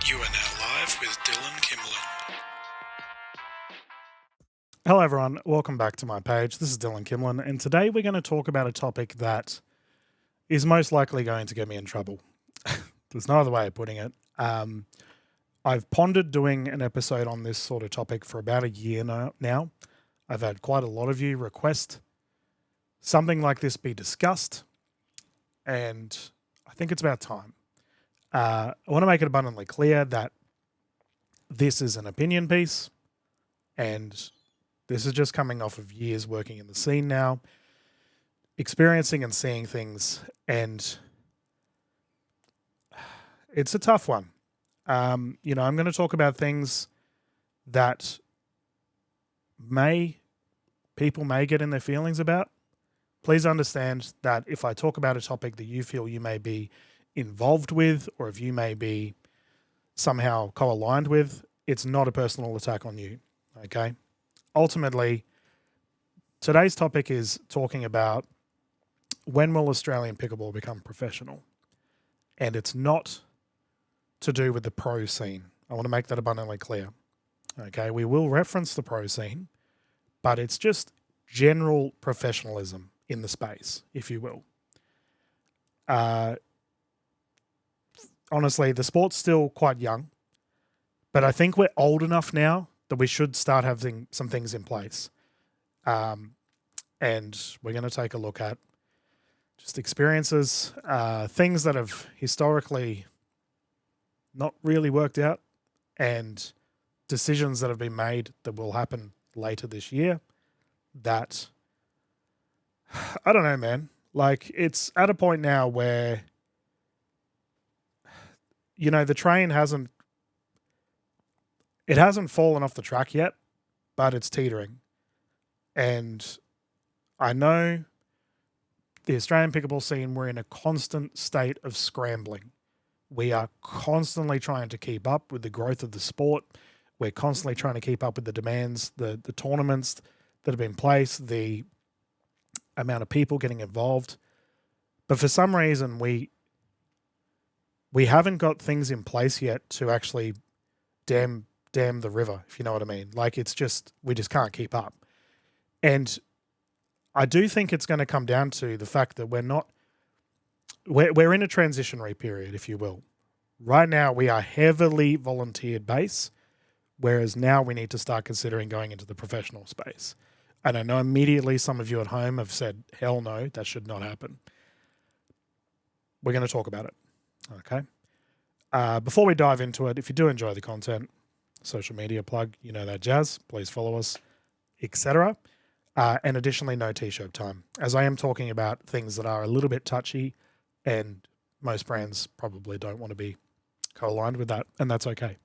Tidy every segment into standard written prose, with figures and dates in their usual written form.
You are now live with Dylan Kimlin. Hello everyone, welcome back to my page. This is Dylan Kimlin, and today we're going to talk about a topic that is most likely going to get me in trouble. There's no other way of putting it. I've pondered doing an episode on this sort of topic for about a year now. I've had quite a lot of you request something like this be discussed, and I think it's about time. I want to make it abundantly clear that this is an opinion piece, and this is just coming off of years working in the scene now, experiencing and seeing things, and it's a tough one. I'm going to talk about things that people may get in their feelings about. Please understand that if I talk about a topic that you feel you may be involved with, or if you may be somehow co-aligned with, it's not a personal attack on you, okay? Ultimately, today's topic is talking about when will Australian pickleball become professional? And it's not to do with the pro scene. I want to make that abundantly clear. Okay, we will reference the pro scene, but it's just general professionalism in the space, if you will. Honestly, the sport's still quite young, but I think we're old enough now that we should start having some things in place. And we're going to take a look at just experiences, things that have historically not really worked out, and decisions that have been made that will happen later this year that, I don't know, man. Like, it's at a point now where, the train hasn't fallen off the track yet, but it's teetering. And I know the Australian pickleball scene, we're in a constant state of scrambling. We are constantly trying to keep up with the growth of the sport. We're constantly trying to keep up with the demands, the tournaments that have been placed, the amount of people getting involved. But for some reason, we haven't got things in place yet to actually dam the river, if you know what I mean. Like, we just can't keep up. And I do think it's going to come down to the fact that we're in a transitionary period, if you will. Right now, we are heavily volunteered base, whereas now we need to start considering going into the professional space. And I know immediately some of you at home have said, hell no, that should not happen. We're going to talk about it, okay? Before we dive into it, if you do enjoy the content, social media plug, you know that jazz, please follow us, etc. And additionally, no t-shirt time, as I am talking about things that are a little bit touchy, and most brands probably don't want to be co-aligned with that, and that's okay.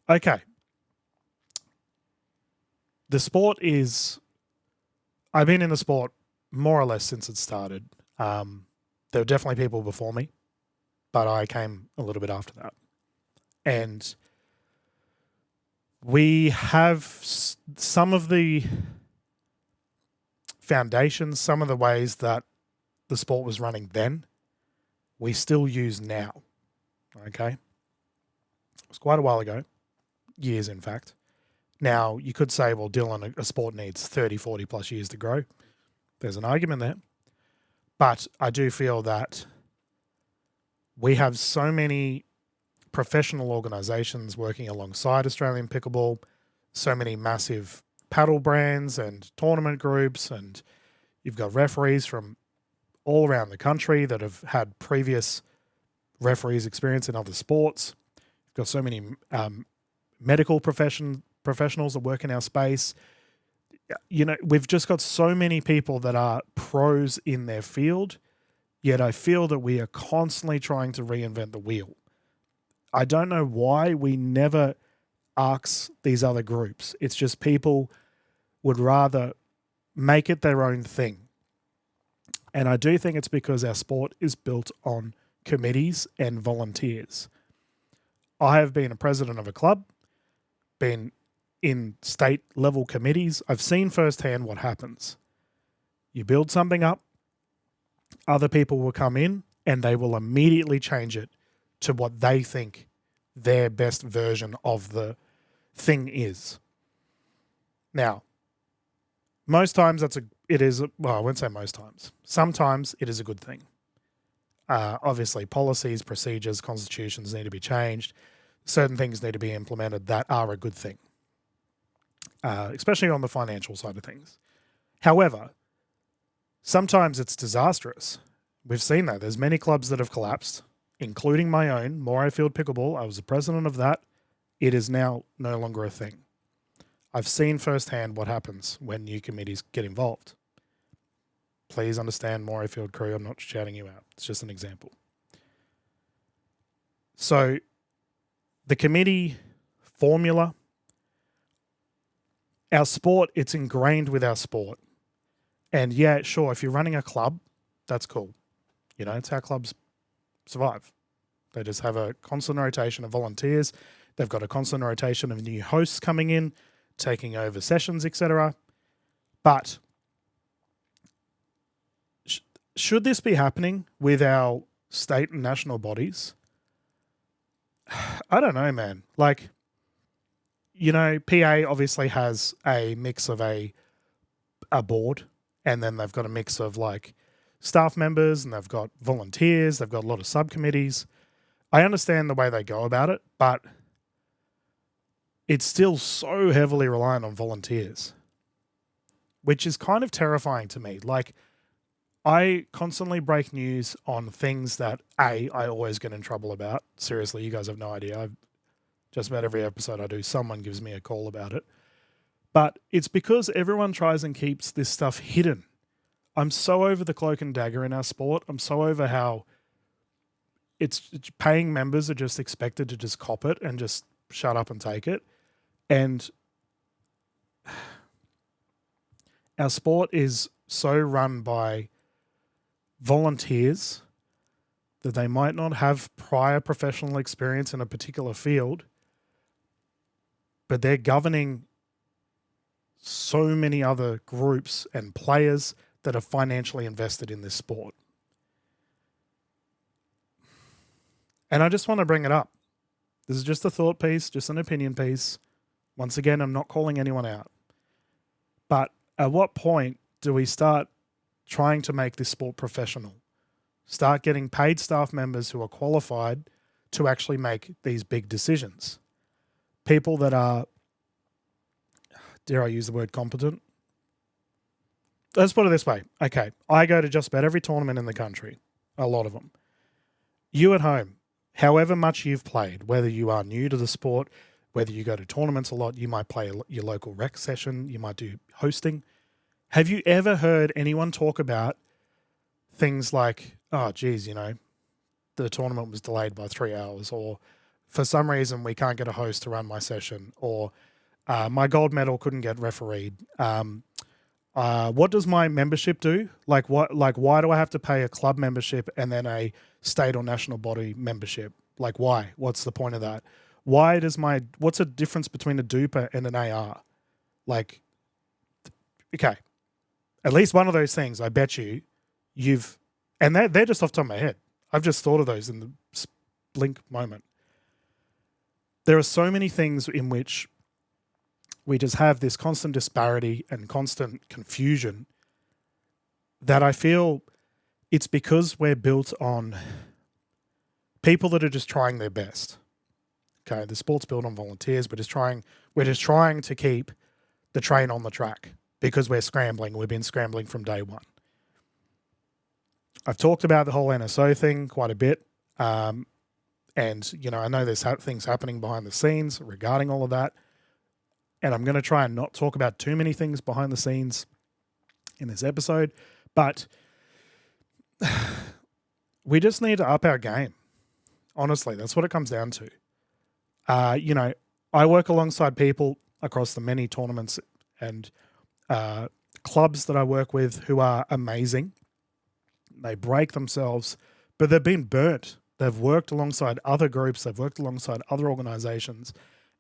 Okay. The sport I've been in the sport more or less since it started. There were definitely people before me, but I came a little bit after that. And we have some of the foundations, some of the ways that the sport was running then, we still use now. Okay? It was quite a while ago, years in fact. Now, you could say, well, Dylan, a sport needs 30, 40 plus years to grow. There's an argument there. But I do feel that we have so many professional organizations working alongside Australian Pickleball, so many massive paddle brands and tournament groups, and you've got referees from all around the country that have had previous referees experience in other sports. You've got so many medical professionals that work in our space. We've just got so many people that are pros in their field, yet I feel that we are constantly trying to reinvent the wheel. I don't know why we never ask these other groups. It's just people would rather make it their own thing. And I do think it's because our sport is built on committees and volunteers. I have been a president of a club, been in state level committees. I've seen firsthand what happens. You build something up, other people will come in and they will immediately change it to what they think their best version of the thing is. Now, most times I won't say most times. Sometimes it is a good thing. Obviously, policies, procedures, constitutions need to be changed. Certain things need to be implemented that are a good thing, especially on the financial side of things. However, sometimes it's disastrous. We've seen that. There's many clubs that have collapsed, including my own, Morayfield Pickleball. I was the president of that. It is now no longer a thing. I've seen firsthand what happens when new committees get involved. Please understand, Morayfield crew, I'm not shouting you out. It's just an example. So the committee formula, our sport, it's ingrained with our sport. And yeah, sure, if you're running a club, that's cool. You know, it's how clubs survive. They just have a constant rotation of volunteers. They've got a constant rotation of new hosts coming in, taking over sessions, etc. But should this be happening with our state and national bodies? I don't know, man. Like, you know, PA obviously has a mix of a board, and then they've got a mix of like staff members, and they've got volunteers, they've got a lot of subcommittees. I understand the way they go about it, but it's still so heavily reliant on volunteers, which is kind of terrifying to me. Like, I constantly break news on things that I always get in trouble about. Seriously, you guys have no idea. Just about every episode I do, someone gives me a call about it. But it's because everyone tries and keeps this stuff hidden. I'm so over the cloak and dagger in our sport. I'm so over how it's paying members are just expected to just cop it and just shut up and take it. And our sport is so run by volunteers that they might not have prior professional experience in a particular field, but they're governing so many other groups and players that are financially invested in this sport. And I just want to bring it up. This is just a thought piece, just an opinion piece. Once again, I'm not calling anyone out. But at what point do we start trying to make this sport professional? Start getting paid staff members who are qualified to actually make these big decisions. People that are, dare I use the word competent? Let's put it this way. Okay, I go to just about every tournament in the country, a lot of them. You at home, however much you've played, whether you are new to the sport, whether you go to tournaments a lot, you might play your local rec session, you might do hosting. Have you ever heard anyone talk about things like, oh, geez, you know, the tournament was delayed by 3 hours, or for some reason we can't get a host to run my session, or my gold medal couldn't get refereed. What does my membership do? Why do I have to pay a club membership and then a state or national body membership? Like, why? What's the point of that? What's the difference between a duper and an AR? Like, okay, at least one of those things, I bet and they're just off the top of my head. I've just thought of those in the blink moment. There are so many things in which we just have this constant disparity and constant confusion that I feel it's because we're built on people that are just trying their best. Okay, the sport's built on volunteers. We're just trying to keep the train on the track because we're scrambling. We've been scrambling from day one. I've talked about the whole NSO thing quite a bit. And, you know, I know there's things happening behind the scenes regarding all of that. And I'm going to try and not talk about too many things behind the scenes in this episode. But we just need to up our game. Honestly, that's what it comes down to. You know, I work alongside people across the many tournaments and clubs that I work with who are amazing. They break themselves, but they've been burnt. They've worked alongside other groups. They've worked alongside other organizations,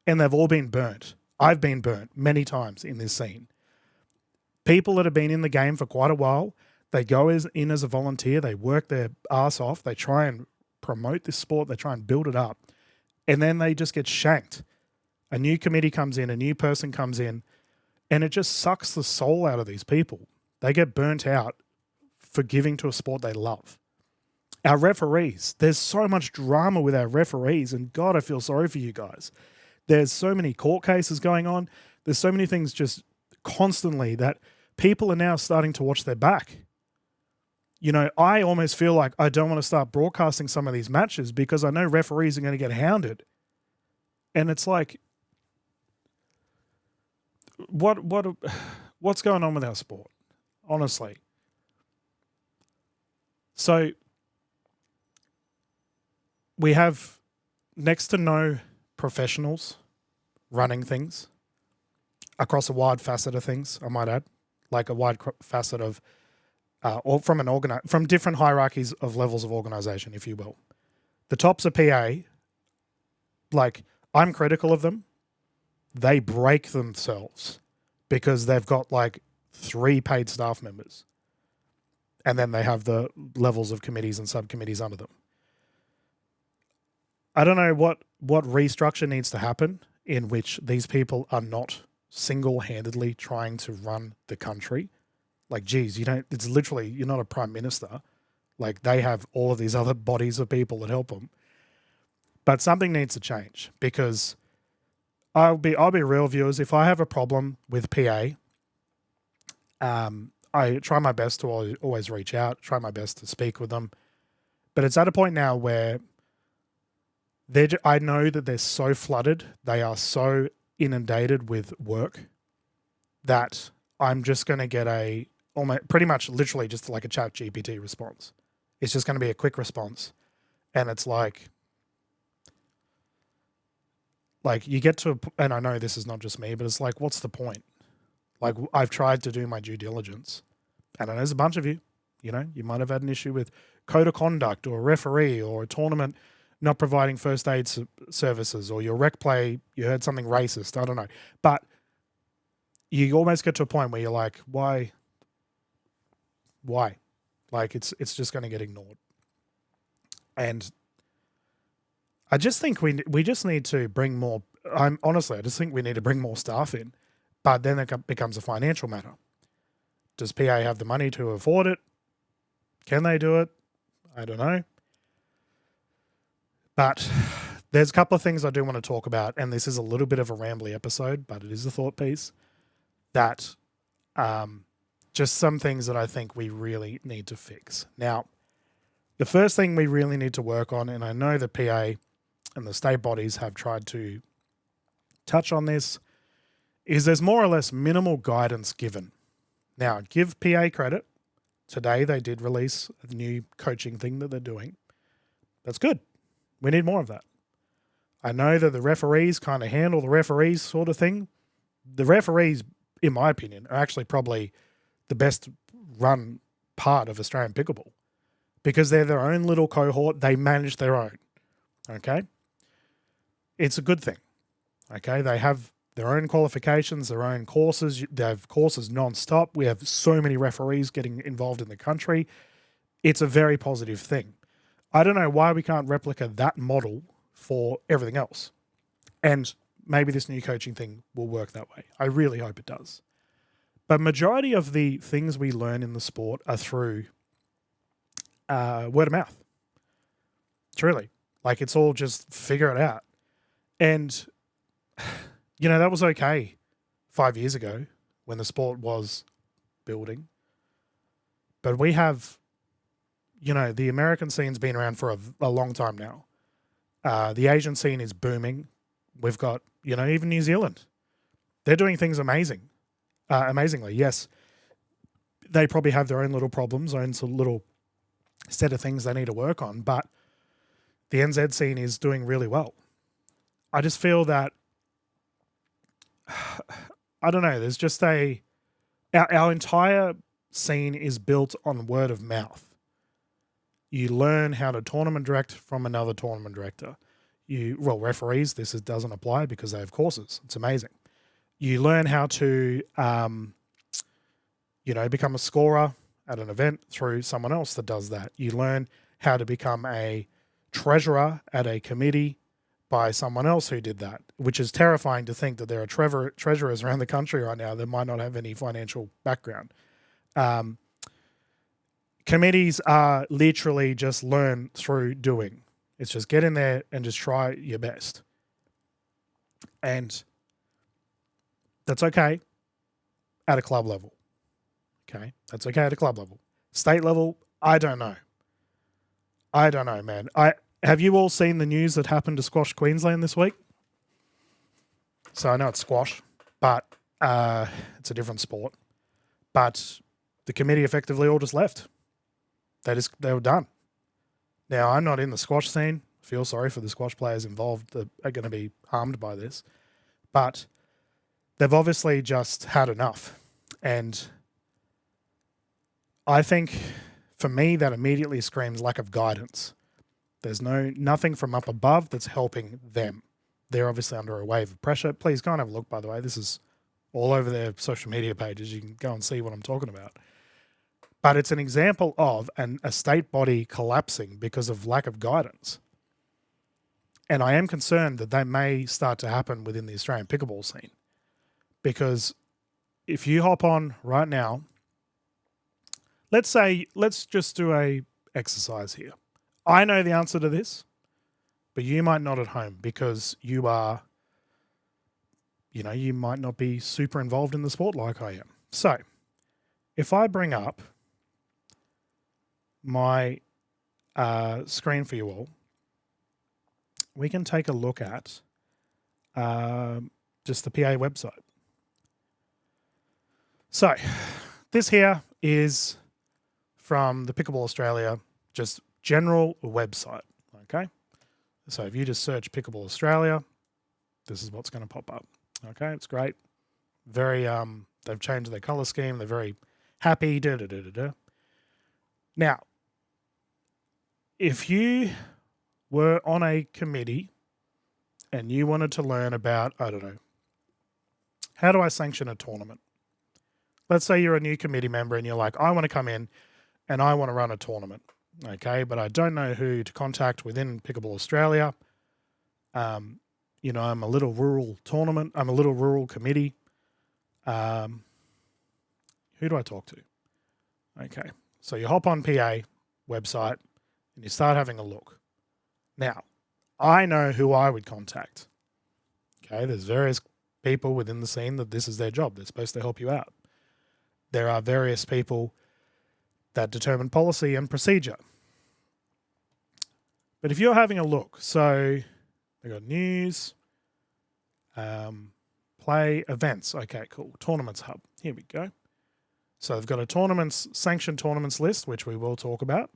and they've all been burnt. I've been burnt many times in this scene. People that have been in the game for quite a while, they go in as a volunteer. They work their ass off. They try and promote this sport. They try and build it up. and then they just get shanked. A new committee comes in, a new person comes in, and it just sucks the soul out of these people. They get burnt out for giving to a sport they love. Our referees, there's so much drama with our referees, and God, I feel sorry for you guys. There's so many court cases going on. There's so many things just constantly that people are now starting to watch their back. You know, I almost feel like I don't want to start broadcasting some of these matches because I know referees are going to get hounded. And it's like, what's going on with our sport? Honestly. So we have next to no professionals running things across a wide facet of things, I might add, like a wide facet of, or from different hierarchies of levels of organization, if you will. The tops of PA, like, I'm critical of them. They break themselves because they've got like 3 paid staff members. And then they have the levels of committees and subcommittees under them. I don't know what restructure needs to happen in which these people are not single-handedly trying to run the country. Like, geez, it's literally, you're not a prime minister. Like, they have all of these other bodies of people that help them. But something needs to change because I'll be real, viewers. If I have a problem with PA, I try my best to always reach out, try my best to speak with them. But it's at a point now where I know that they're so flooded, they are so inundated with work that I'm just going to get pretty much literally just like a chat GPT response. It's just going to be a quick response. And it's like you get to, and I know this is not just me, but it's like, what's the point? Like, I've tried to do my due diligence, and I know there's a bunch of you, you might have had an issue with code of conduct or a referee or a tournament not providing first aid services, or your rec play, you heard something racist, I don't know. But you almost get to a point where you're like, why? Like, it's just going to get ignored. And I just think we just need to bring more, I just think we need to bring more staff in. But then it becomes a financial matter. Does PA have the money to afford it? Can they do it? I don't know. But there's a couple of things I do want to talk about, and this is a little bit of a rambly episode, but it is a thought piece, that just some things that I think we really need to fix. Now, the first thing we really need to work on, and I know the PA and the state bodies have tried to touch on this, is there's more or less minimal guidance given. Now, give PA credit. Today they did release a new coaching thing that they're doing. That's good. We need more of that. I know that the referees kind of handle the referees sort of thing. The referees, in my opinion, are actually probably the best run part of Australian pickleball because they're their own little cohort. They manage their own. Okay? It's a good thing. Okay? They have their own qualifications, their own courses. They have courses non-stop. We have so many referees getting involved in the country. It's a very positive thing. I don't know why we can't replicate that model for everything else. And maybe this new coaching thing will work that way. I really hope it does. But majority of the things we learn in the sport are through word of mouth. Truly. Like, it's all just figure it out. And that was okay 5 years ago when the sport was building. But we have, the American scene's been around for a long time now. The Asian scene is booming. We've got, even New Zealand. They're doing things amazingly. Yes, they probably have their own little problems, own sort of little set of things they need to work on, but the NZ scene is doing really well. I just feel that I don't know, there's just our entire scene is built on word of mouth. You learn how to tournament direct from another tournament director. Referees, doesn't apply because they have courses. It's amazing. You learn how to, become a scorer at an event through someone else that does that. You learn how to become a treasurer at a committee by someone else who did that, which is terrifying to think that there are treasurers around the country right now that might not have any financial background. Committees are literally just learn through doing. It's just get in there and just try your best. And that's okay at a club level. Okay, that's okay at a club level. State level, I don't know. I don't know, man. Have you all seen the news that happened to Squash Queensland this week? So I know it's squash, but it's a different sport. But the committee effectively all just left. They were done. Now, I'm not in the squash scene. I feel sorry for the squash players involved that are going to be harmed by this. But they've obviously just had enough. And I think, for me, that immediately screams lack of guidance. There's nothing from up above that's helping them. They're obviously under a wave of pressure. Please go and have a look, by the way. This is all over their social media pages. You can go and see what I'm talking about. But it's an example of a state body collapsing because of lack of guidance. And I am concerned that that may start to happen within the Australian pickleball scene. Because if you hop on right now, let's just do a exercise here. I know the answer to this, but you might not at home because you are, you might not be super involved in the sport like I am. So if I bring up my screen for you all, we can take a look at just the PA website. So this here is from the Pickleball Australia, just general website, okay? So if you just search Pickleball Australia, this is what's going to pop up, okay? It's great. Very, they've changed their color scheme. They're very happy, Now, if you were on a committee and you wanted to learn about, I don't know, how do I sanction a tournament? Let's say you're a new committee member and you're like, I want to come in and I want to run a tournament, okay? But I don't know who to contact within Pickleball Australia. I'm a little rural tournament. I'm a little rural committee. Who do I talk to? Okay, so you hop on PA website and you start having a look. Now, I know who I would contact. Okay, there's various people within the scene that this is their job. They're supposed to help you out. There are various people that determine policy and procedure. But if you're having a look, so they've got news, play, events. Okay, cool. Tournaments hub. Here we go. So they've got a sanctioned tournaments list, which we will talk about.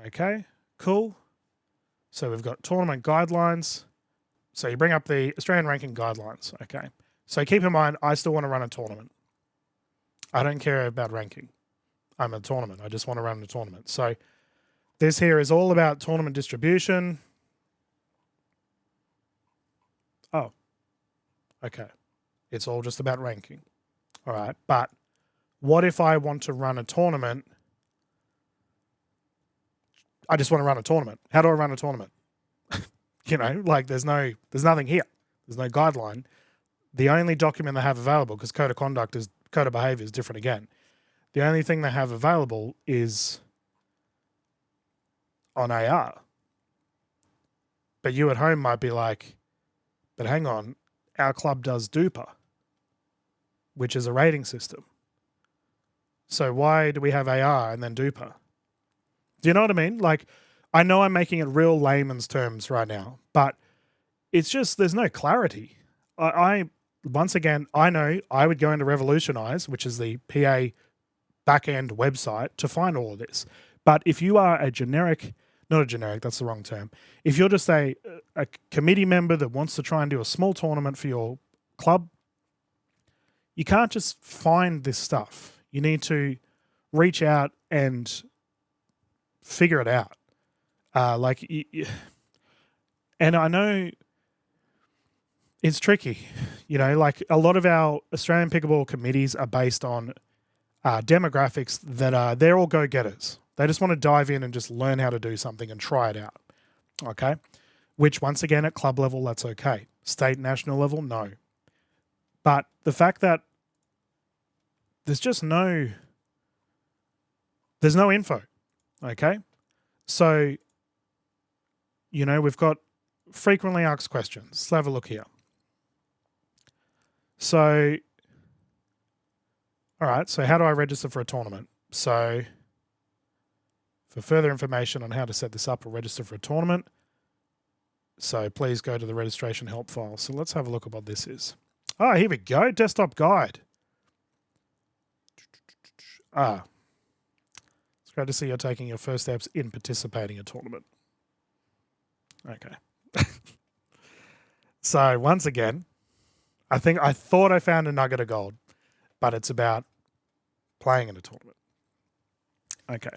Okay, cool. So we've got tournament guidelines. So you bring up the Australian ranking guidelines. Okay. So keep in mind, I still want to run a tournament. I don't care about ranking. I'm a tournament. I just want to run a tournament. So this here is all about tournament distribution. Oh, okay. It's all just about ranking. All right. But what if I want to run a tournament? I just want to run a tournament. How do I run a tournament? There's nothing here. There's no guideline. The only document they have available, because code of behavior is different again. The only thing they have available is on AR. But you at home might be like, but hang on, our club does DUPA, which is a rating system. So why do we have AR and then DUPA? Do you know what I mean? Like, I know I'm making it real layman's terms right now, but it's just, there's no clarity. Once again, I know I would go into Revolutionize, which is the PA back-end website, to find all of this. But if you are not a generic, that's the wrong term. If you're just a committee member that wants to try and do a small tournament for your club, you can't just find this stuff. You need to reach out and figure it out. And I know it's tricky. Like a lot of our Australian pickleball committees are based on demographics that they're all go-getters. They just want to dive in and just learn how to do something and try it out. Okay? which once again at club level, that's okay. State, national level, no. But the fact that there's no info, okay? So, we've got frequently asked questions. Let's have a look here. So, all right, so how do I register for a tournament? So, for further information on how to set this up or register for a tournament, so please go to the registration help file. So let's have a look at what this is. Ah, here we go, desktop guide. It's great to see you're taking your first steps in participating in a tournament. Okay. So once again, I thought I found a nugget of gold, but it's about playing in a tournament. Okay.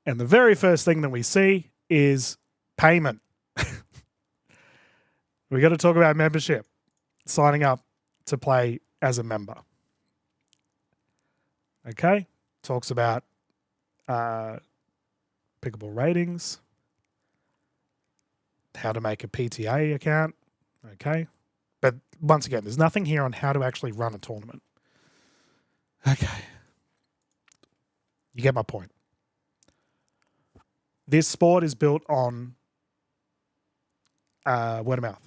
And the very first thing that we see is payment. We got to talk about membership, signing up to play as a member. Okay. Talks about Pickleball ratings, how to make a PTA account. Okay. But once again, there's nothing here on how to actually run a tournament. Okay. You get my point. This sport is built on word of mouth.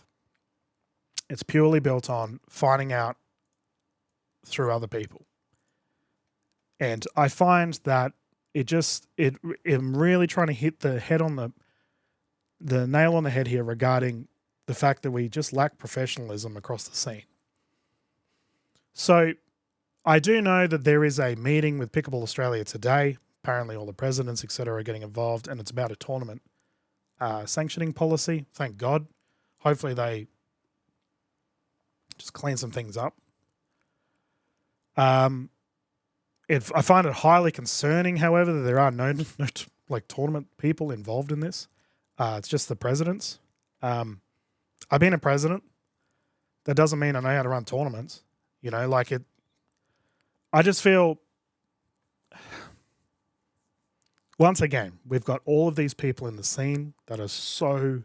It's purely built on finding out through other people. And I find that I'm really trying to hit the head on the nail on the head here regarding the fact that we just lack professionalism across the scene. So I do know that there is a meeting with Pickleball Australia today. Apparently all the presidents, etc., are getting involved, and it's about a tournament sanctioning policy. Thank God. Hopefully they just clean some things up. I find it highly concerning, however, that there are no tournament people involved in this. It's just the presidents. I've been a president. That doesn't mean I know how to run tournaments. I just feel, once again, we've got all of these people in the scene that are so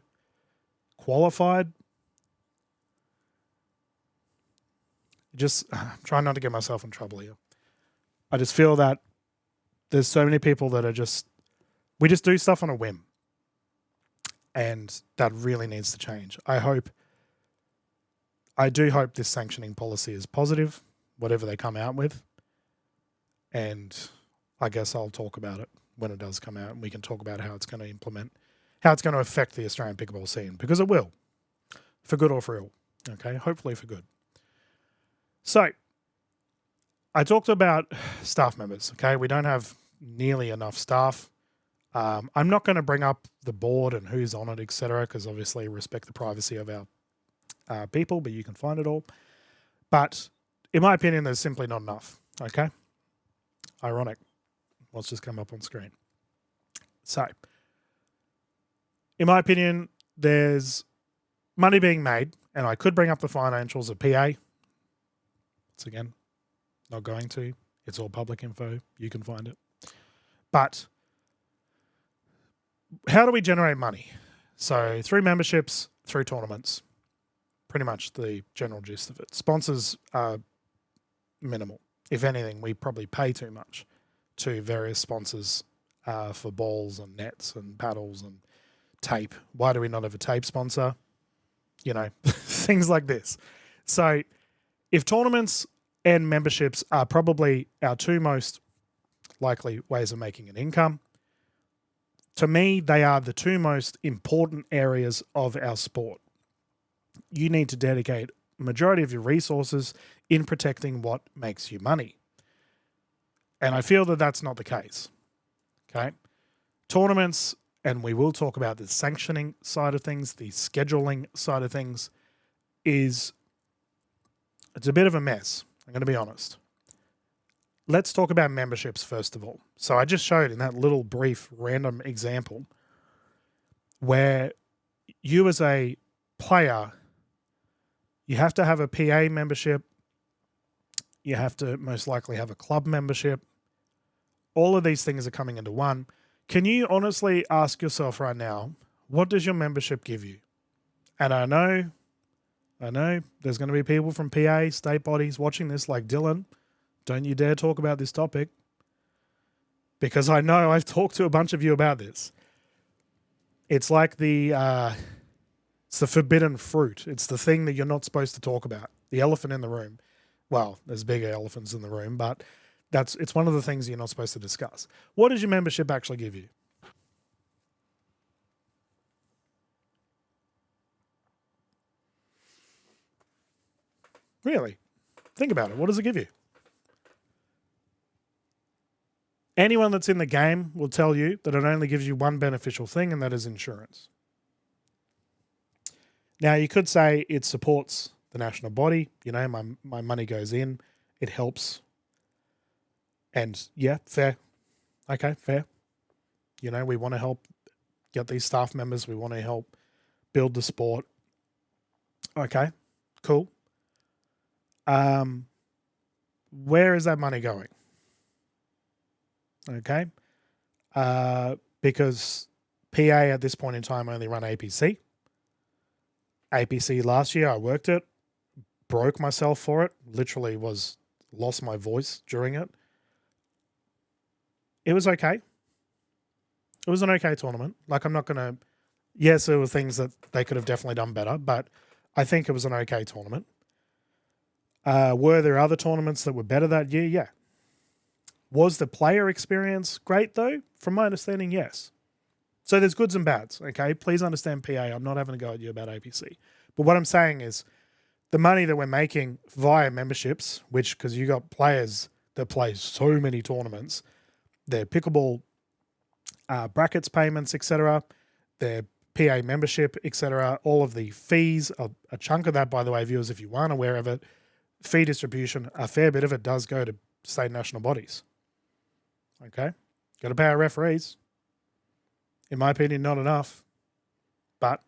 qualified. Just trying not to get myself in trouble here. I just feel that there's so many people that we just do stuff on a whim. And that really needs to change. I do hope this sanctioning policy is positive, whatever they come out with. And I guess I'll talk about it when it does come out, and we can talk about how it's going to affect the Australian pickleball scene, because it will, for good or for ill. Okay, hopefully for good. So, I talked about staff members. Okay, we don't have nearly enough staff. I'm not going to bring up the board and who's on it, etc., because obviously respect the privacy of our people, but you can find it all. But in my opinion, there's simply not enough. Okay, ironic. What's just come up on screen. So, in my opinion, there's money being made, and I could bring up the financials of PA. Once again, not going to. It's all public info. You can find it. But how do we generate money? So through memberships, through tournaments. Pretty much the general gist of it. Sponsors are minimal. If anything, we probably pay too much to various sponsors for balls and nets and paddles and tape. Why do we not have a tape sponsor? Things like this. So if tournaments and memberships are probably our two most likely ways of making an income, to me, they are the two most important areas of our sport. You need to dedicate a majority of your resources in protecting what makes you money. And I feel that that's not the case. Okay? Tournaments, and we will talk about the sanctioning side of things, the scheduling side of things, it's a bit of a mess. I'm going to be honest. Let's talk about memberships first of all. So I just showed in that little brief random example where you as a player, you have to have a PA membership. You have to most likely have a club membership. All of these things are coming into one. Can you honestly ask yourself right now, What does your membership give you? And I know there's going to be people from PA, state bodies watching this like, Dylan, don't you dare talk about this topic. Because I know I've talked to a bunch of you about this. It's like it's the forbidden fruit. It's the thing that you're not supposed to talk about. The elephant in the room. Well, there's bigger elephants in the room, but it's one of the things you're not supposed to discuss. What does your membership actually give you? Really? Think about it. What does it give you? Anyone that's in the game will tell you that it only gives you one beneficial thing, and that is insurance. Now, you could say it supports the national body. You know, my money goes in. It helps. And yeah, fair. Okay, fair. You know, we want to help get these staff members. We want to help build the sport. Okay, cool. Where is that money going? Okay. Because PA at this point in time only run APC. APC last year, I worked it, broke myself for it, literally lost my voice during it. It was okay. It was an okay tournament. Like, I'm not going to, yes, there were things that they could have definitely done better, but I think it was an okay tournament. Were there other tournaments that were better that year? Yeah. Was the player experience great though? From my understanding, yes. So there's goods and bads, okay? Please understand, PA, I'm not having a go at you about APC. But what I'm saying is the money that we're making via memberships, which, because you got players that play so many tournaments, their pickleball brackets payments, etc., their PA membership, etc., all of the fees, a chunk of that, by the way, viewers, if you aren't aware of it, fee distribution, a fair bit of it does go to state national bodies. Okay? Got to pay our referees. In my opinion, not enough. But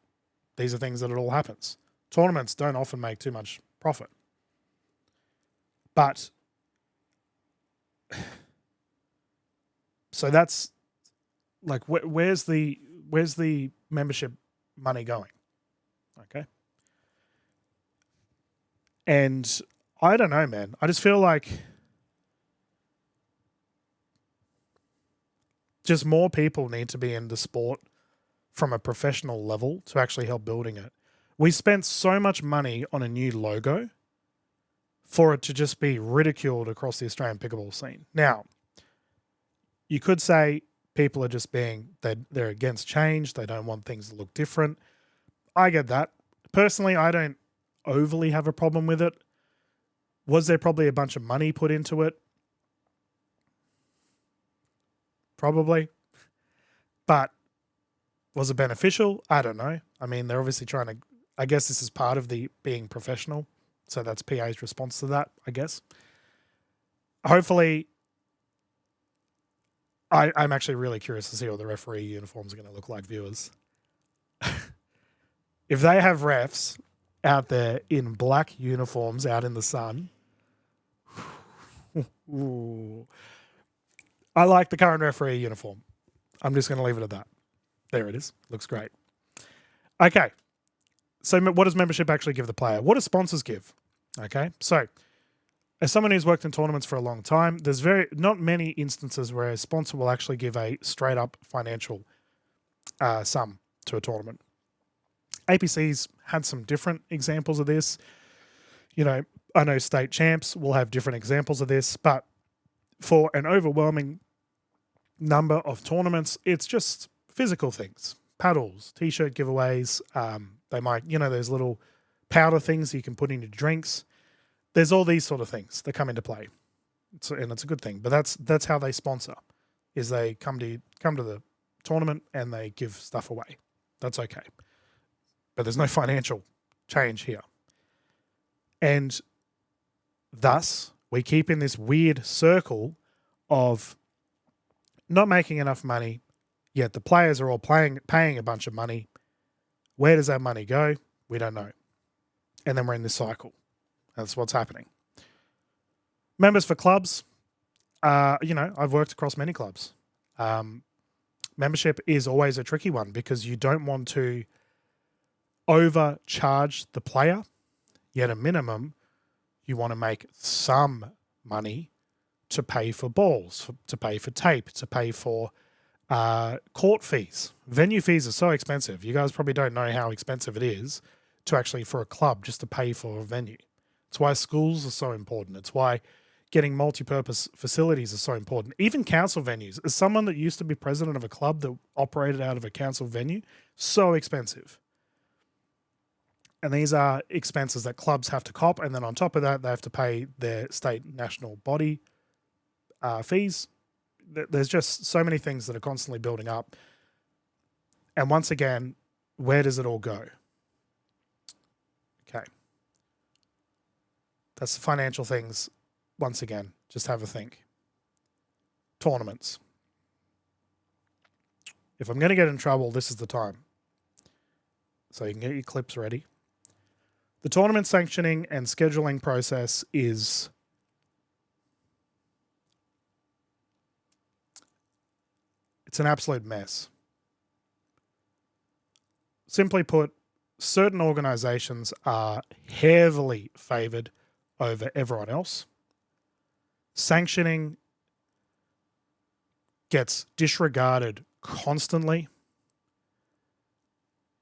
these are things that it all happens. Tournaments don't often make too much profit. But so that's like, where's the membership money going? Okay. And I don't know, man. I just feel like just more people need to be in the sport from a professional level to actually help building it. We spent so much money on a new logo for it to just be ridiculed across the Australian pickleball scene. Now, you could say people are just they're against change. They don't want things to look different. I get that. Personally, I don't overly have a problem with it. Was there probably a bunch of money put into it? Probably. But was it beneficial? I don't know. I mean, they're obviously trying to, I guess this is part of the being professional. So that's PA's response to that, I guess. Hopefully, I'm actually really curious to see what the referee uniforms are going to look like, viewers. If they have refs out there in black uniforms out in the sun, ooh, I like the current referee uniform. I'm just going to leave it at that. There it is. Looks great. Okay. So what does membership actually give the player? What do sponsors give? Okay. So as someone who's worked in tournaments for a long time, there's not many instances where a sponsor will actually give a straight up financial sum to a tournament. APC's had some different examples of this. You know, I know state champs will have different examples of this, but for an overwhelming number of tournaments, it's just physical things. Paddles, t-shirt giveaways, they might, those little powder things you can put in your drinks. There's all these sort of things that come into play. And it's a good thing. But that's how they sponsor, is they come to the tournament and they give stuff away. That's okay. But there's no financial change here. And thus, we keep in this weird circle of not making enough money, yet the players are all paying a bunch of money. Where does that money go? We don't know. And then we're in this cycle. That's what's happening. Members for clubs, I've worked across many clubs. Membership is always a tricky one because you don't want to overcharge the player, yet a minimum, you want to make some money to pay for balls, to pay for tape, to pay for court fees. Venue fees are so expensive. You guys probably don't know how expensive it is to actually, for a club, just to pay for a venue. It's why schools are so important. It's why getting multi-purpose facilities is so important. Even council venues. As someone that used to be president of a club that operated out of a council venue, so expensive. And these are expenses that clubs have to cop. And then on top of that, they have to pay their state national body fees. There's just so many things that are constantly building up. And once again, where does it all go? Okay. That's the financial things. Once again, just have a think. Tournaments. If I'm going to get in trouble, this is the time. So you can get your clips ready. The tournament sanctioning and scheduling process is it's an absolute mess. Simply put, certain organizations are heavily favored over everyone else. Sanctioning gets disregarded constantly.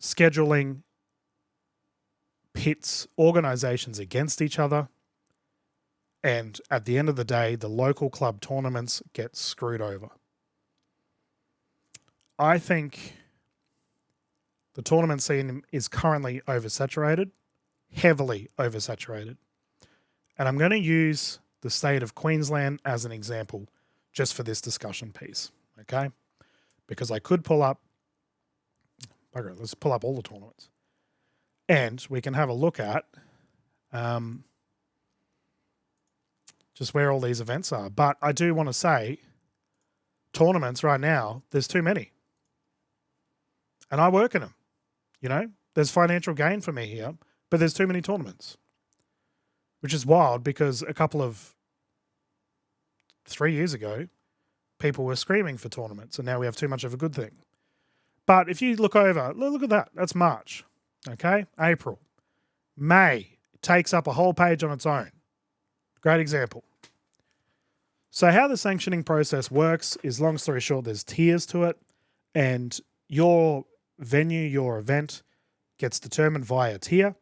Scheduling pits organizations against each other. And at the end of the day, the local club tournaments get screwed over. I think the tournament scene is currently oversaturated, heavily oversaturated. And I'm going to use the state of Queensland as an example just for this discussion piece, okay? Because I could pull up, okay, let's pull up all the tournaments. And we can have a look at just where all these events are. But I do want to say, tournaments right now, there's too many. And I work in them. You know, there's financial gain for me here, but there's too many tournaments. Which is wild because a couple of 3 years ago, people were screaming for tournaments, and now we have too much of a good thing. But if you look over, look at that. That's March. Okay? April. May takes up a whole page on its own. Great example. So how the sanctioning process works is, long story short, there's tiers to it, and your venue, your event gets determined via tier.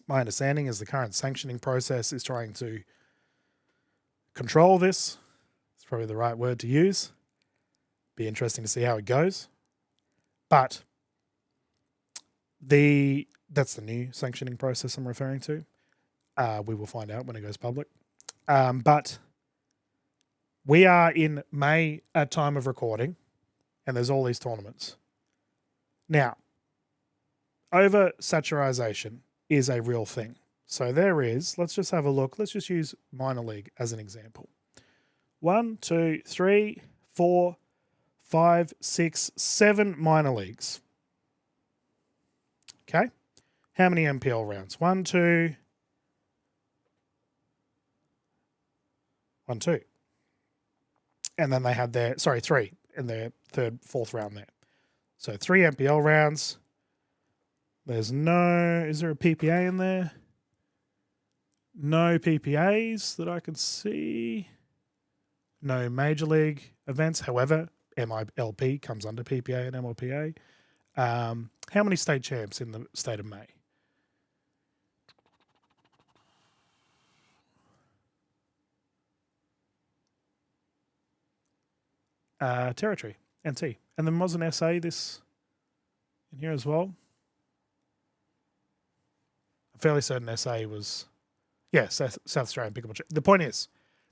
My understanding is the current sanctioning process is trying to control this. It's probably the right word to use. Be interesting to see how it goes. But that's the new sanctioning process I'm referring to. We will find out when it goes public. But we are in May at time of recording, and there's all these tournaments. Now, oversaturation is a real thing. So there is, let's just have a look. Let's just use minor league as an example. 1, 2, 3, 4, 5, 6, 7 minor leagues. Okay. How many MPL rounds? 1, 2. And then they had 3 in their fourth round there. So 3 MPL rounds. Is there a PPA in there? No PPAs that I can see. No major league events. However, MILP comes under PPA and MLPA. How many state champs in the state of May? Territory, NT. And then was an SA this in here as well? I'm fairly certain SA was, South Australian Pickleball. The point is,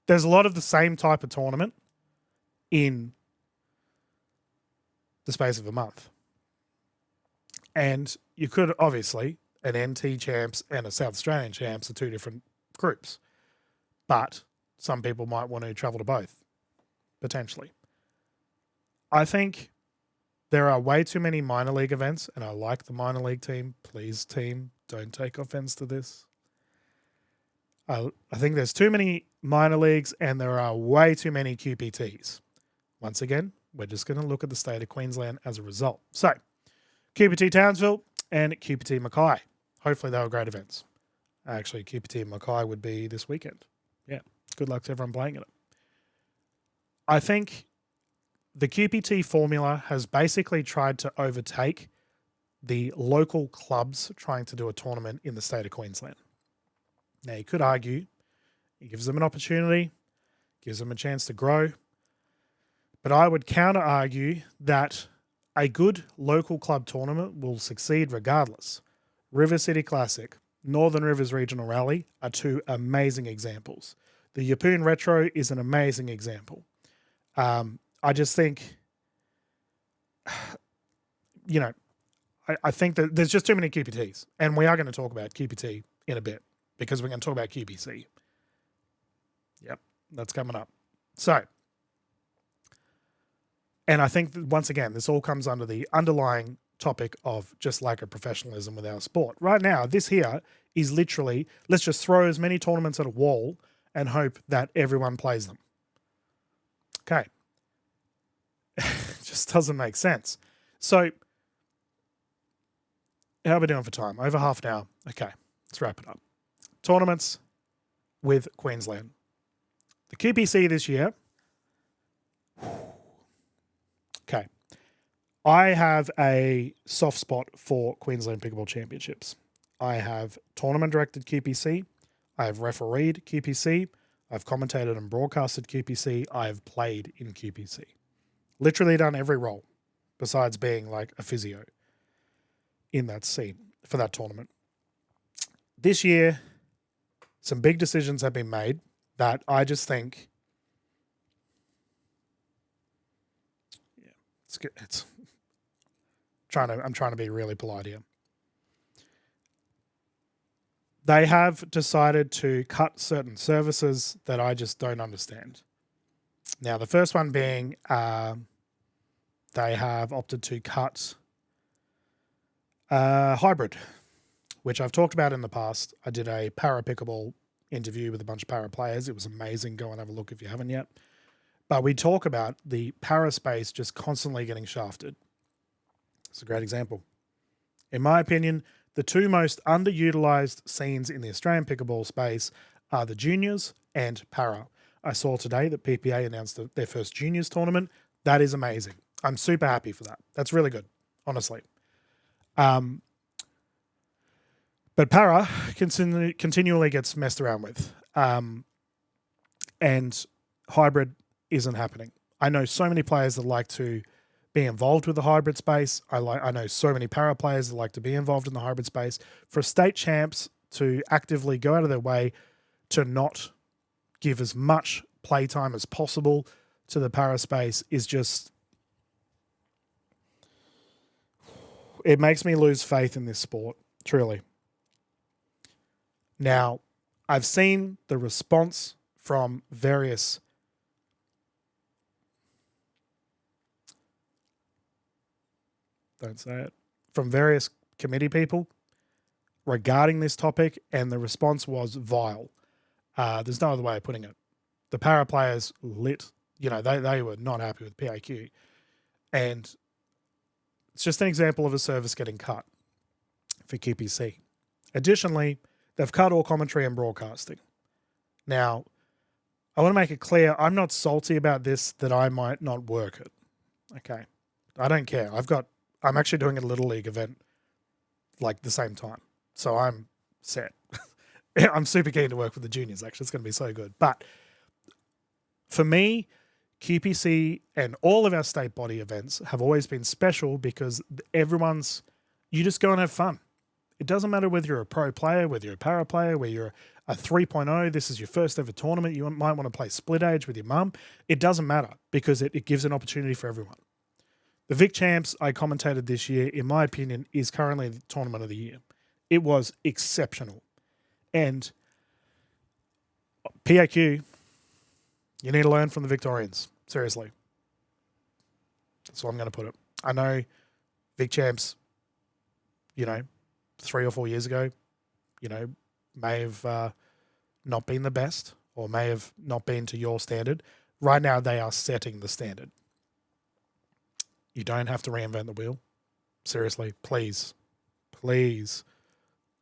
there's a lot of the same type of tournament in the space of a month. And you could, obviously, an NT champs and a South Australian champs are 2 different groups. But some people might want to travel to both, potentially. I think there are way too many minor league events, and I like the minor league team. Please, team, don't take offense to this. I think there's too many minor leagues, and there are way too many QPTs. Once again, We're just going to look at the state of Queensland as a result. So, QPT Townsville and QPT Mackay. Hopefully they were great events. Actually, QPT Mackay would be this weekend. Yeah, good luck to everyone playing in it. I think the QPT formula has basically tried to overtake the local clubs trying to do a tournament in the state of Queensland. Now, you could argue it gives them an opportunity, gives them a chance to grow, but I would counter argue that a good local club tournament will succeed regardless. River City Classic, Northern Rivers Regional Rally are two amazing examples. The Yeppoon Retro is an amazing example. I just think, I think that there's just too many QPTs. And we are going to talk about QPT in a bit because we're going to talk about QPC. Yep, that's coming up. So, and I think that once again, this all comes under the underlying topic of just lack of professionalism with our sport. Right now, this here is literally, let's just throw as many tournaments at a wall and hope that everyone plays them. Okay. It just doesn't make sense. So, how are we doing for time? Over half an hour. Okay, let's wrap it up. Tournaments with Queensland. The QPC this year. Okay. I have a soft spot for Queensland Pickleball Championships. I have tournament-directed QPC. I have refereed QPC. I've commentated and broadcasted QPC. I have played in QPC. Literally done every role besides being like a physio in that scene for that tournament. This year, some big decisions have been made that I just think, I'm trying to be really polite here. They have decided to cut certain services that I just don't understand. Now, the first one being they have opted to cut hybrid, which I've talked about in the past. I did a para pickleball interview with a bunch of para players. It was amazing. Go and have a look if you haven't yet. But we talk about the para space just constantly getting shafted. It's a great example. In my opinion, the two most underutilized scenes in the Australian pickleball space are the juniors and para. I saw today that PPA announced their first juniors tournament. That is amazing. I'm super happy for that. That's really good, honestly. But para continually gets messed around with. And hybrid isn't happening. I know so many players that like to be involved with the hybrid space. I know so many para players that like to be involved in the hybrid space. For state champs to actively go out of their way to not give as much playtime as possible to the para space is just, it makes me lose faith in this sport, truly. Now, I've seen the response from various from various committee people regarding this topic, and the response was vile. There's no other way of putting it. The para players they were not happy with PIQ. And it's just an example of a service getting cut for QPC. Additionally, they've cut all commentary and broadcasting. Now, I want to make it clear, I'm not salty about this, that I might not work it. Okay. I don't care. I'm actually doing a Little League event like the same time. So I'm set. I'm super keen to work with the juniors, actually. It's going to be so good. But for me, QPC and all of our state body events have always been special because you just go and have fun. It doesn't matter whether you're a pro player, whether you're a para player, whether you're a 3.0, this is your first ever tournament, you might want to play split age with your mum. It doesn't matter because it gives an opportunity for everyone. The Vic Champs I commentated this year, in my opinion, is currently the tournament of the year. It was exceptional. And PAQ, you need to learn from the Victorians. Seriously. That's what I'm going to put it. I know Vic Champs, 3 or 4 years ago, may have not been the best or may have not been to your standard. Right now, they are setting the standard. You don't have to reinvent the wheel. Seriously, please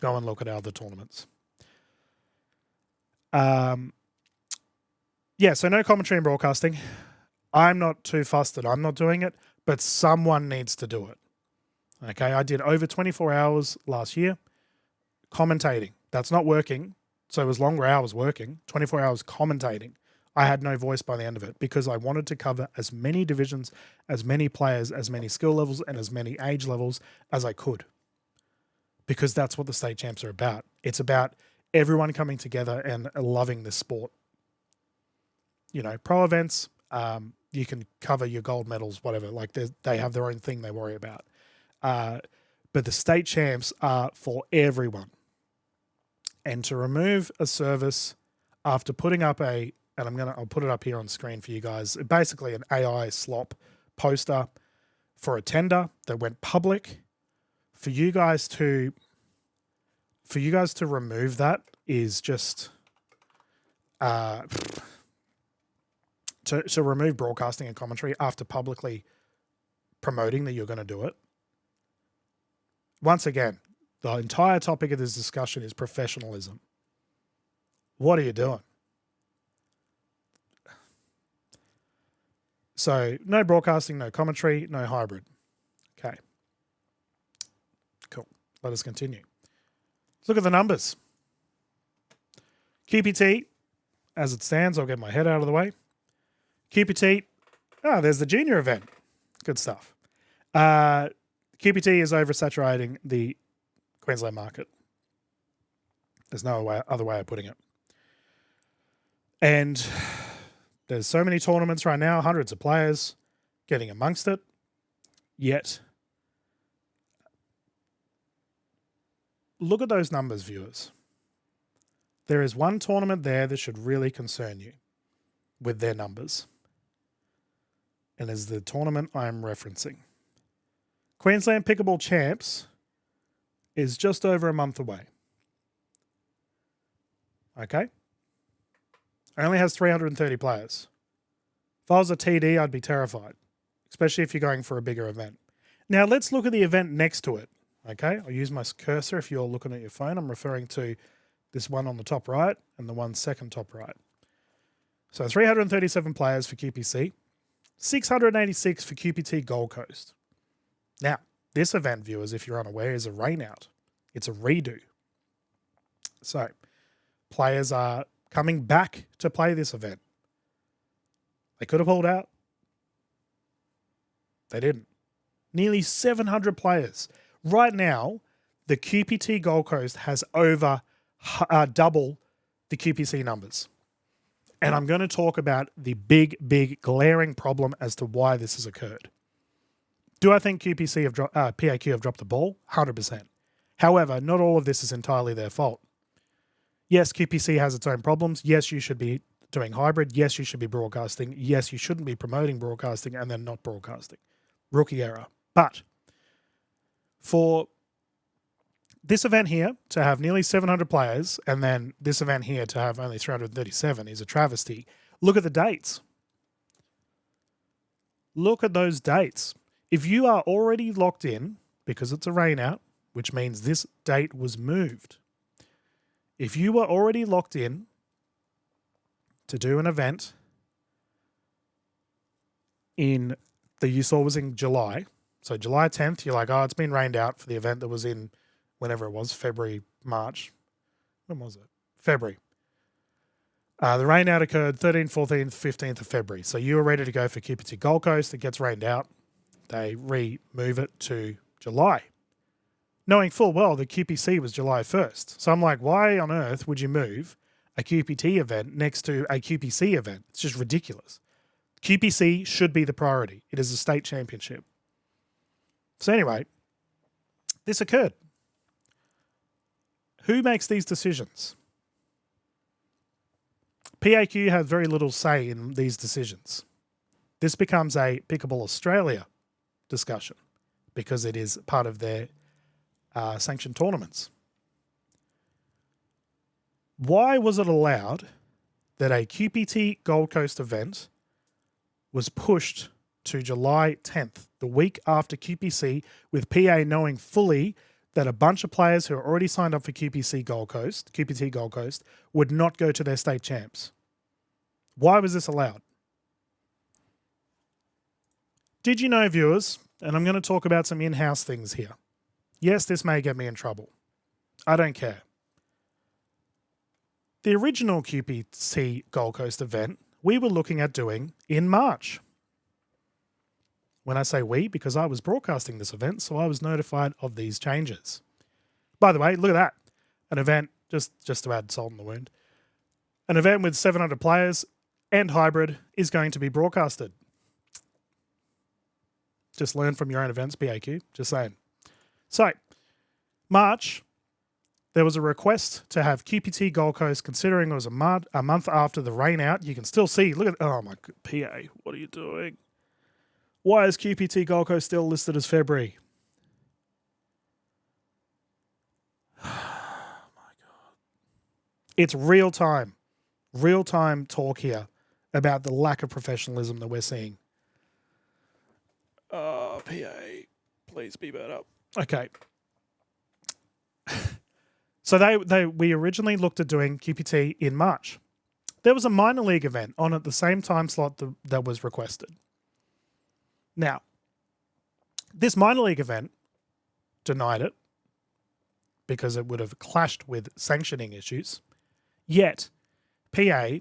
go and look at other tournaments. So no commentary and broadcasting. I'm not too fussed that I'm not doing it, but someone needs to do it. Okay, I did over 24 hours last year commentating. That's not working. So it was longer hours working, 24 hours commentating. I had no voice by the end of it because I wanted to cover as many divisions, as many players, as many skill levels, and as many age levels as I could. Because that's what the state champs are about. It's about everyone coming together and loving this sport. You know, pro events, you can cover your gold medals, whatever. Like they have their own thing they worry about. But the state champs are for everyone. And to remove a service after putting up I'll put it up here on screen for you guys. Basically an AI slop poster for a tender that went public. For you guys to remove that is just to remove broadcasting and commentary after publicly promoting that you're going to do it. Once again, the entire topic of this discussion is professionalism. What are you doing? So no broadcasting, no commentary, no hybrid. Okay. Cool. Let us continue. Let's look at the numbers. QPT, as it stands, I'll get my head out of the way. QPT, there's the junior event. Good stuff. QPT is oversaturating the Queensland market. There's no other way of putting it. And there's so many tournaments right now, hundreds of players getting amongst it. Yet, look at those numbers, viewers. There is one tournament there that should really concern you with their numbers. And is the tournament I'm referencing. Queensland Pickleball Champs is just over a month away. Okay? Only has 330 players. If I was a TD, I'd be terrified, especially if you're going for a bigger event. Now, let's look at the event next to it. Okay? I'll use my cursor if you're looking at your phone. I'm referring to this one on the top right and the one second top right. So 337 players for QPC, 686 for QPT Gold Coast. Now, this event, viewers, if you're unaware, is a rain-out. It's a redo. So, players are coming back to play this event. They could have pulled out. They didn't. Nearly 700 players. Right now, the QPT Gold Coast has over double the QPC numbers. And I'm going to talk about the big glaring problem as to why this has occurred. Do I think PAQ have dropped the ball? 100%. However, not all of this is entirely their fault. Yes, QPC has its own problems. Yes, you should be doing hybrid. Yes, you should be broadcasting. Yes, you shouldn't be promoting broadcasting and then not broadcasting. Rookie error. But for this event here to have nearly 700 players and then this event here to have only 337 is a travesty. Look at the dates. Look at those dates. If you are already locked in, because it's a rain out, which means this date was moved. If you were already locked in to do an event that you saw was in July, so July 10th, you're like, oh, it's been rained out for the event that was in whenever it was, February, March. When was it? February. The rain out occurred 13th, 14th, 15th of February. So you were ready to go for QPT Gold Coast. It gets rained out. They remove it to July, knowing full well that QPC was July 1st. So I'm like, why on earth would you move a QPT event next to a QPC event? It's just ridiculous. QPC should be the priority. It is a state championship. So anyway, this occurred. Who makes these decisions? PAQ have very little say in these decisions. This becomes a Pickleball Australia discussion because it is part of their sanctioned tournaments. Why was it allowed that a QPT Gold Coast event was pushed to July 10th, the week after QPC, with PA knowing fully that a bunch of players who are already signed up for QPT Gold Coast, would not go to their state champs. Why was this allowed? Did you know, viewers, and I'm going to talk about some in-house things here. Yes, this may get me in trouble. I don't care. The original QPT Gold Coast event, we were looking at doing in March. When I say we, because I was broadcasting this event, so I was notified of these changes. By the way, look at that. An event, just to add salt in the wound, an event with 700 players and hybrid is going to be broadcasted. Just learn from your own events, BAQ. Just saying. So, March, there was a request to have QPT Gold Coast, considering it was a month after the rain out. You can still see, look at, oh my God, PA, what are you doing? Why is QPT Gold Coast still listed as February? Oh my God. It's real time talk here about the lack of professionalism that we're seeing. Oh, PA, please be better. Okay. So we originally looked at doing QPT in March. There was a minor league event on at the same time slot that was requested. Now, this minor league event denied it because it would have clashed with sanctioning issues. Yet, PA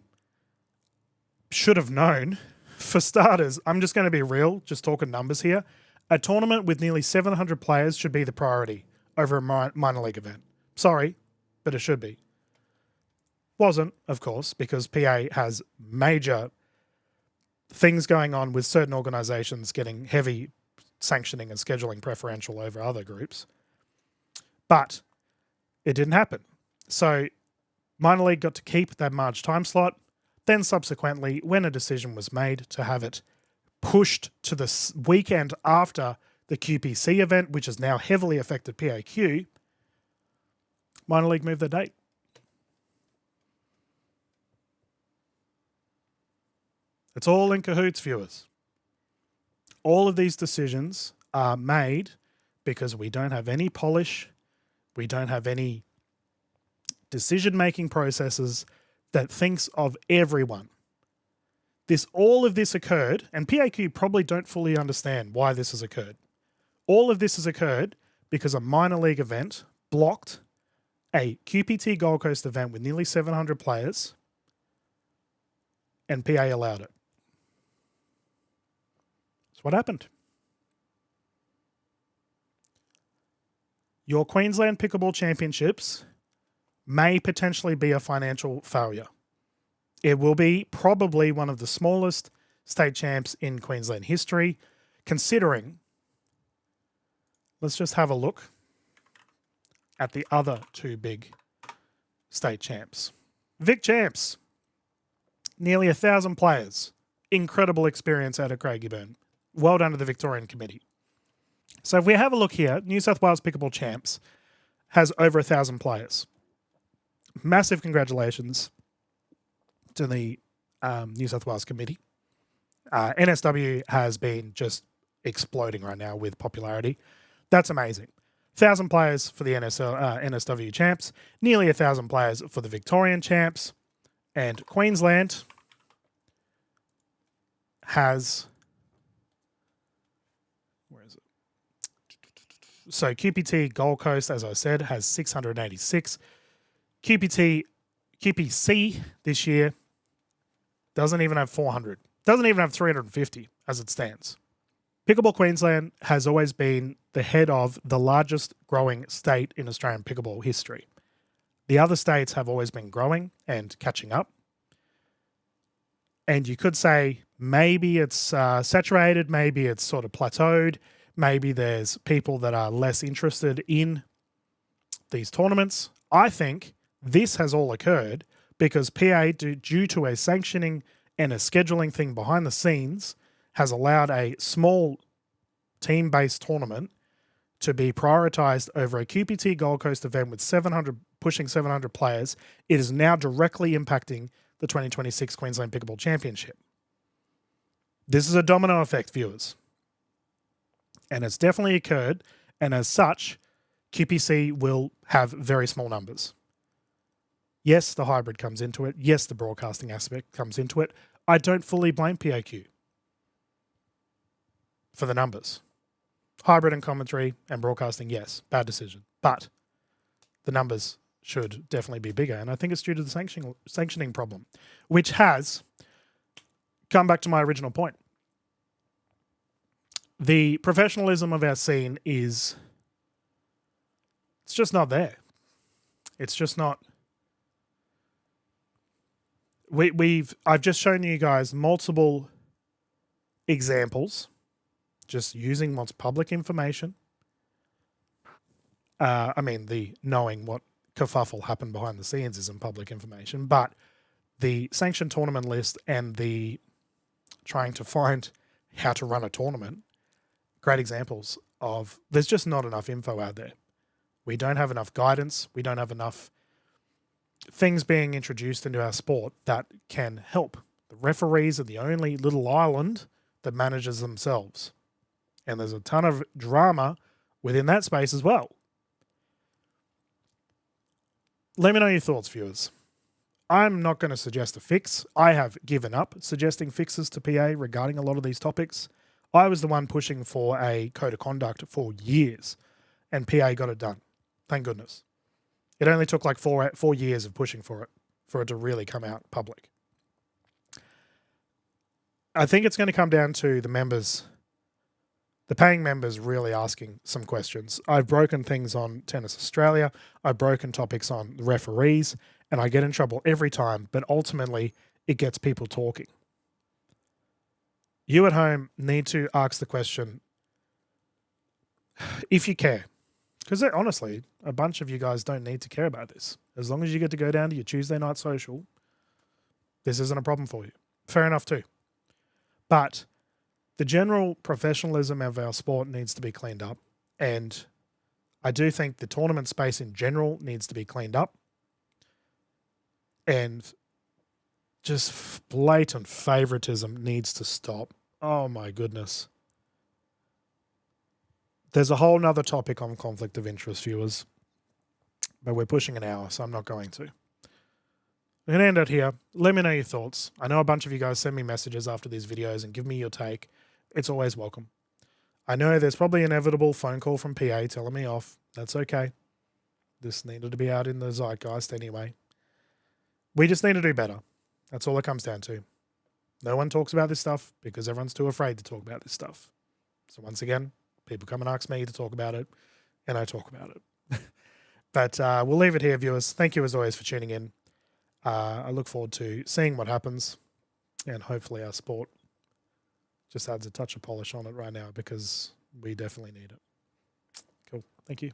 should have known, for starters, I'm just going to be real, just talking numbers here, a tournament with nearly 700 players should be the priority over a minor league event. Sorry, but it should be. Wasn't, of course, because PA has major things going on with certain organizations getting heavy sanctioning and scheduling preferential over other groups. But it didn't happen. So minor league got to keep that March time slot. Then subsequently, when a decision was made to have it pushed to the weekend after the QPC event, which has now heavily affected PAQ, minor league moved the date. It's all in cahoots, viewers. All of these decisions are made because we don't have any polish, we don't have any decision-making processes that thinks of everyone. All of this occurred, and PAQ probably don't fully understand why this has occurred. All of this has occurred because a minor league event blocked a QPT Gold Coast event with nearly 700 players, and PA allowed it. That's what happened. Your Queensland Pickleball Championships may potentially be a financial failure. It will be probably one of the smallest state champs in Queensland history, considering, let's just have a look at the other two big state champs. Vic Champs, nearly 1,000 players. Incredible experience out of Craigieburn. Well done to the Victorian Committee. So if we have a look here, New South Wales Pickleball Champs has over 1,000 players. Massive congratulations to the New South Wales Committee. NSW has been just exploding right now with popularity. That's amazing. 1,000 players for the NSW champs, nearly 1,000 players for the Victorian champs, and Queensland has, where is it? So QPT Gold Coast, as I said, has 686. QPC this year doesn't even have 400. Doesn't even have 350 as it stands. Pickleball Queensland has always been the head of the largest growing state in Australian pickleball history. The other states have always been growing and catching up. And you could say maybe it's saturated, maybe it's sort of plateaued, maybe there's people that are less interested in these tournaments. I think this has all occurred because PA, due to a sanctioning and a scheduling thing behind the scenes, has allowed a small team-based tournament to be prioritized over a QPT Gold Coast event with pushing 700 players. It is now directly impacting the 2026 Queensland Pickleball Championship. This is a domino effect, viewers. And it's definitely occurred. And as such, QPC will have very small numbers. Yes, the hybrid comes into it. Yes, the broadcasting aspect comes into it. I don't fully blame PAQ for the numbers. Hybrid and commentary and broadcasting, yes, bad decision. But the numbers should definitely be bigger. And I think it's due to the sanctioning problem, which has come back to my original point. The professionalism of our scene it's just not there. It's just not. I've just shown you guys multiple examples, just using what's public information. The knowing what kerfuffle happened behind the scenes isn't public information, but the sanctioned tournament list and the trying to find how to run a tournament, great examples of there's just not enough info out there. We don't have enough guidance. We don't have enough things being introduced into our sport that can help. The referees are the only little island that manages themselves. And there's a ton of drama within that space as well. Let me know your thoughts, viewers. I'm not going to suggest a fix. I have given up suggesting fixes to PA regarding a lot of these topics. I was the one pushing for a code of conduct for years, and PA got it done. Thank goodness. It only took like 4 years of pushing for it to really come out public. I think it's going to come down to the members, the paying members really asking some questions. I've broken things on Tennis Australia. I've broken topics on the referees, and I get in trouble every time, but ultimately it gets people talking. You at home need to ask the question, if you care. Because honestly, a bunch of you guys don't need to care about this. As long as you get to go down to your Tuesday night social, this isn't a problem for you. Fair enough too. But the general professionalism of our sport needs to be cleaned up. And I do think the tournament space in general needs to be cleaned up. And just blatant favoritism needs to stop. Oh my goodness. There's a whole nother topic on conflict of interest, viewers. But we're pushing an hour, so I'm not going to. We're going to end it here. Let me know your thoughts. I know a bunch of you guys send me messages after these videos and give me your take. It's always welcome. I know there's probably an inevitable phone call from PA telling me off. That's okay. This needed to be out in the zeitgeist anyway. We just need to do better. That's all it comes down to. No one talks about this stuff because everyone's too afraid to talk about this stuff. So once again, people come and ask me to talk about it, and I talk about it. But we'll leave it here, viewers. Thank you as always for tuning in. I look forward to seeing what happens, and hopefully our sport just adds a touch of polish on it right now because we definitely need it. Cool. Thank you.